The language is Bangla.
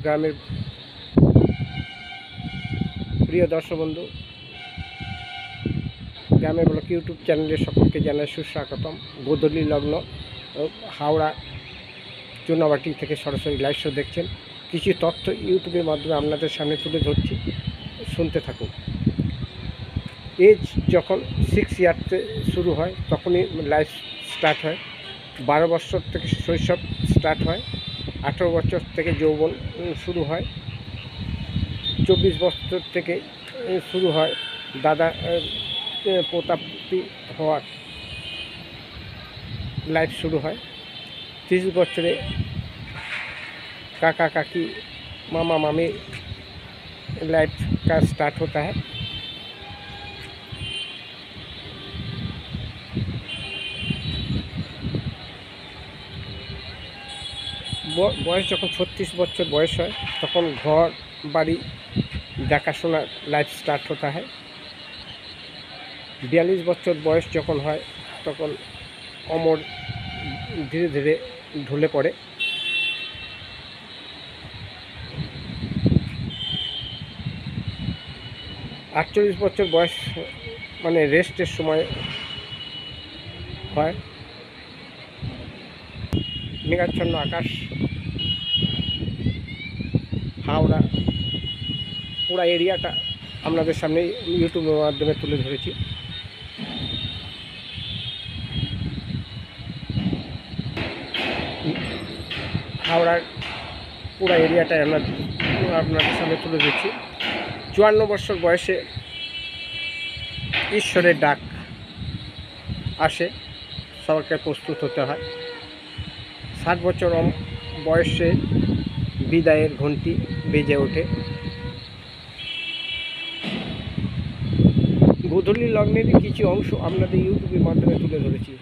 গ্রামের প্রিয় দর্শক বন্ধু, গ্রামের ব্লক ইউটিউব চ্যানেলে সকলকে জানাই সুস্বাগতম। গোধূলি লগ্ন হাওড়া চুনাবাটি থেকে সরাসরি লাইভ শো দেখছেন। কিছু তথ্য ইউটিউবের মাধ্যমে আপনাদের সামনে তুলে ধরছি, শুনতে থাকুন। এজ যখন 6 ইয়ারতে শুরু হয় তখনই লাইফ স্টার্ট হয়। 12 বছর থেকে শৈশব স্টার্ট হয়। 18 বছর থেকে যৌবন শুরু হয়। 24 বছর থেকে শুরু হয় দাদা পোতাপি হওয়ার লাইফ শুরু হয়। 30 বছরে काका काकी मामा मामी लाइफ का स्टार्ट होता है। বয়স যখন 36 বছর বয়স হয় তখন ঘর বাড়ি দেখাশোনা লাইফ স্টার্ট होता है। 42 বছর বয়স যখন হয় তখন অমর ধীরে ধীরে ঢলে পড়ে। 48 বছর বয়স মানে রেস্টের সময় হয়। মেঘাচ্ছন্ন আকাশ, হাওড়া পুরো এরিয়াটা আপনাদের সামনে ইউটিউবের মাধ্যমে তুলে ধরেছি। হাওড়ার পুরো এরিয়াটাই আমরা আপনাদের সামনে তুলে ধরছি। 54 বছর বয়সে ঈশ্বরের ডাক আসে, সবাইকে প্রস্তুত হতে হয়। 60 বছর বয়সে বিদায়ের ঘণ্টি বেজে ওঠে। গোধূলি লগ্নের কিছু অংশ আপনাদের ইউটিউবের মাধ্যমে তুলে ধরেছি।